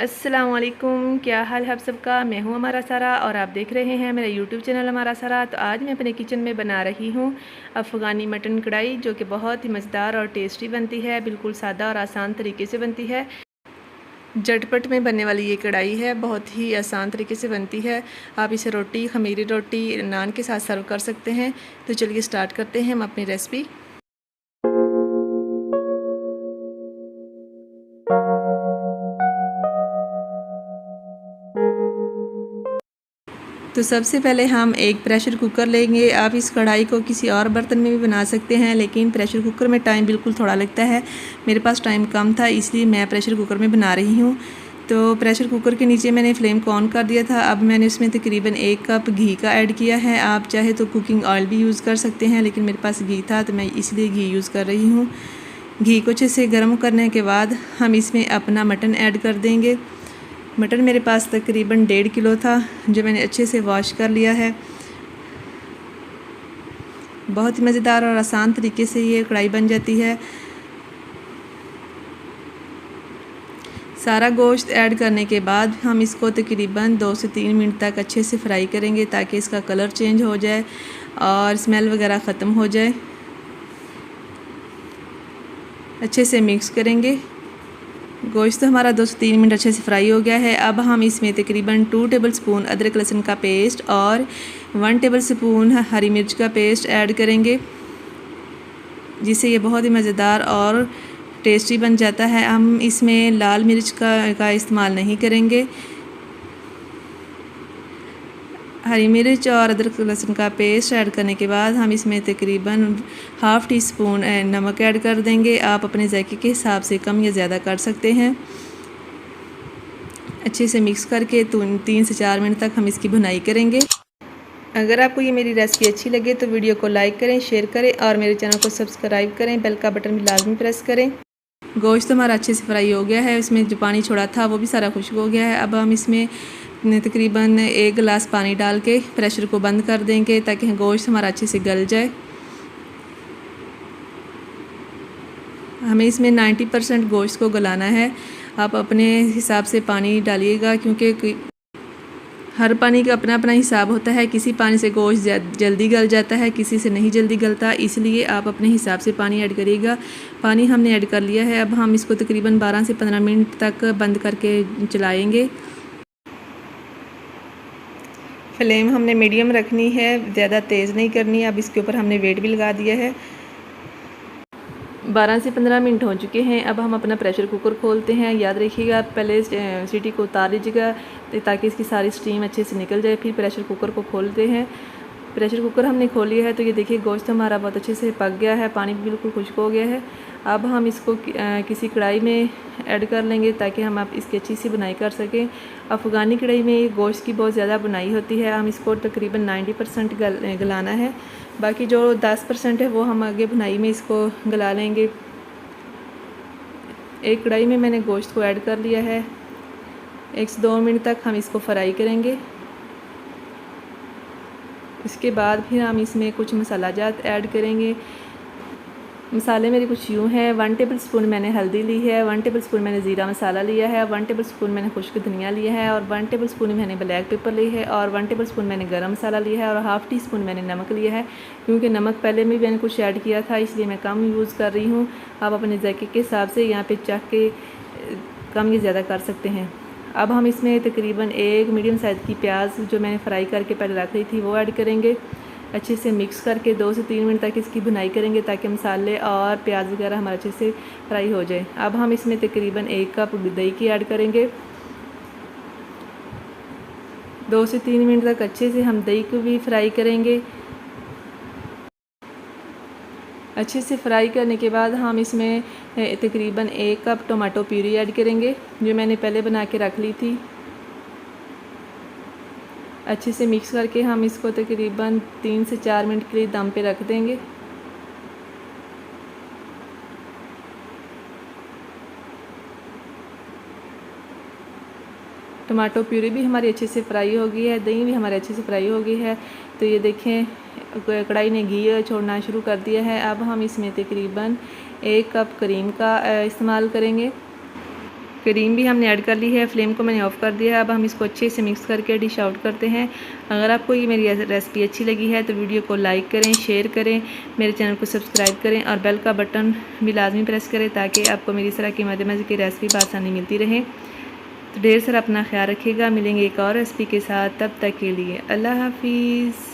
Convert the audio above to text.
अस्सलामुअलैकुम, क्या हाल है आप सबका। मैं हूँ हमारा सारा और आप देख रहे हैं मेरा यूट्यूब चैनल हमारा सारा। तो आज मैं अपने किचन में बना रही हूँ अफ़गानी मटन कढ़ाई, जो कि बहुत ही मज़ेदार और टेस्टी बनती है। बिल्कुल सादा और आसान तरीके से बनती है। झटपट में बनने वाली ये कढ़ाई है, बहुत ही आसान तरीके से बनती है। आप इसे रोटी, खमीरी रोटी, नान के साथ सर्व कर सकते हैं। तो चलिए स्टार्ट करते हैं हम अपनी रेसिपी। तो सबसे पहले हम एक प्रेशर कुकर लेंगे। आप इस कढ़ाई को किसी और बर्तन में भी बना सकते हैं, लेकिन प्रेशर कुकर में टाइम बिल्कुल थोड़ा लगता है। मेरे पास टाइम कम था, इसलिए मैं प्रेशर कुकर में बना रही हूँ। तो प्रेशर कुकर के नीचे मैंने फ्लेम को ऑन कर दिया था। अब मैंने उसमें तकरीबन 1 कप घी का ऐड किया है। आप चाहे तो कुकिंग ऑयल भी यूज़ कर सकते हैं, लेकिन मेरे पास घी था तो मैं इसलिए घी यूज़ कर रही हूँ। घी को अच्छे से गर्म करने के बाद हम इसमें अपना मटन ऐड कर देंगे। मटन मेरे पास तकरीबन 1.5 किलो था, जो मैंने अच्छे से वॉश कर लिया है। बहुत ही मज़ेदार और आसान तरीके से ये कढ़ाई बन जाती है। सारा गोश्त ऐड करने के बाद हम इसको तकरीबन 2 से 3 मिनट तक अच्छे से फ्राई करेंगे, ताकि इसका कलर चेंज हो जाए और स्मेल वगैरह ख़त्म हो जाए। अच्छे से मिक्स करेंगे। गोश्त हमारा 2 से 3 मिनट अच्छे से फ्राई हो गया है। अब हम इसमें तकरीबन 2 टेबल स्पून अदरक लहसुन का पेस्ट और 1 टेबल स्पून हरी मिर्च का पेस्ट ऐड करेंगे, जिससे ये बहुत ही मज़ेदार और टेस्टी बन जाता है। हम इसमें लाल मिर्च का इस्तेमाल नहीं करेंगे। हरी मिर्च और अदरक लहसुन का पेस्ट ऐड करने के बाद हम इसमें तकरीबन ½ टी स्पून नमक ऐड कर देंगे। आप अपने जायके के हिसाब से कम या ज़्यादा कर सकते हैं। अच्छे से मिक्स करके 3 से 4 मिनट तक हम इसकी भुनाई करेंगे। अगर आपको ये मेरी रेसिपी अच्छी लगे तो वीडियो को लाइक करें, शेयर करें और मेरे चैनल को सब्सक्राइब करें। बेल का बटन भी लाजमी प्रेस करें। गोश्त हमारा अच्छे से फ्राई हो गया है, इसमें जो पानी छोड़ा था वो भी सारा खुश्क हो गया है। अब हम इसमें तकरीबन 1 गिलास पानी डाल के प्रेशर को बंद कर देंगे, ताकि गोश्त हमारा अच्छे से गल जाए। हमें इसमें 90% गोश्त को गलाना है। आप अपने हिसाब से पानी डालिएगा, क्योंकि हर पानी का अपना अपना हिसाब होता है। किसी पानी से गोश्त जल्दी गल जाता है, किसी से नहीं जल्दी गलता, इसलिए आप अपने हिसाब से पानी ऐड करिएगा। पानी हमने ऐड कर लिया है। अब हम इसको तकरीबन 12 से 15 मिनट तक बंद करके चलाएँगे। फ्लेम हमने मीडियम रखनी है, ज़्यादा तेज़ नहीं करनी। अब इसके ऊपर हमने वेट भी लगा दिया है। 12 से 15 मिनट हो चुके हैं। अब हम अपना प्रेशर कुकर खोलते हैं। याद रखिएगा, पहले सीटी को उतार लीजिएगा ताकि इसकी सारी स्टीम अच्छे से निकल जाए। फिर प्रेशर कुकर को खोलते हैं। प्रेशर कुकर हमने खोल लिया है, तो ये देखिए गोश्त हमारा बहुत अच्छे से पक गया है, पानी भी बिल्कुल खुश्क हो गया है। अब हम इसको किसी कढ़ाई में ऐड कर लेंगे, ताकि हम आप इसकी अच्छी सी बुनाई कर सकें। अफ़गानी कढ़ाई में गोश्त की बहुत ज़्यादा बुनाई होती है। हम इसको तकरीबन 90% गलाना है, बाकी जो 10% है वो हम आगे बुनाई में इसको गला लेंगे। एक कढ़ाई में मैंने गोश्त को ऐड कर लिया है। 1 से 2 मिनट तक हम इसको फ्राई करेंगे। इसके बाद फिर हम इसमें कुछ मसाला जात ऐड करेंगे। मसाले मेरे कुछ यूँ हैं। 1 टेबल स्पून मैंने हल्दी ली है, 1 टेबल स्पून मैंने ज़ीरा मसाला लिया है, 1 टेबल स्पून मैंने खुश्क धनिया लिया है, और 1 टेबल स्पून मैंने ब्लैक पेपर ली है, और 1 टेबल स्पून मैंने गरम मसाला लिया है, और ½ टी स्पून मैंने नमक लिया है। क्योंकि नमक पहले में भी मैंने कुछ ऐड किया था, इसलिए मैं कम यूज़ कर रही हूँ। आप अपने जायके के हिसाब से यहाँ पर चख के कम या ज़्यादा कर सकते हैं। अब हम इसमें तकरीबन 1 मीडियम साइज़ की प्याज जो मैंने फ्राई करके पहले रख ली थी वो ऐड करेंगे। अच्छे से मिक्स करके 2 से 3 मिनट तक इसकी भुनाई करेंगे, ताकि मसाले और प्याज वगैरह हमारे अच्छे से फ्राई हो जाए। अब हम इसमें तकरीबन 1 कप दही की ऐड करेंगे। 2 से 3 मिनट तक अच्छे से हम दही को भी फ्राई करेंगे। अच्छे से फ्राई करने के बाद हम इसमें तकरीबन 1 कप टमाटो प्यूरी ऐड करेंगे, जो मैंने पहले बना के रख ली थी। अच्छे से मिक्स करके हम इसको तकरीबन 3 से 4 मिनट के लिए दम पे रख देंगे। टमाटो प्यूरी भी हमारी अच्छे से फ्राई हो गई है, दही भी हमारी अच्छे से फ्राई हो गई है। तो ये देखें, कढ़ाई ने घी छोड़ना शुरू कर दिया है। अब हम इसमें तकरीबन 1 कप क्रीम का इस्तेमाल करेंगे। क्रीम भी हमने ऐड कर ली है। फ्लेम को मैंने ऑफ़ कर दिया है। अब हम इसको अच्छे से मिक्स करके डिश आउट करते हैं। अगर आपको ये मेरी रेसिपी अच्छी लगी है तो वीडियो को लाइक करें, शेयर करें, मेरे चैनल को सब्सक्राइब करें और बेल का बटन भी लाजमी प्रेस करें ताकि आपको मेरी इस तरह की मज़े की रेसिपी बआसानी मिलती रहे। तो ढेर सारा अपना ख्याल रखिएगा। मिलेंगे एक और रेसिपी के साथ, तब तक के लिए अल्लाह हाफिज़।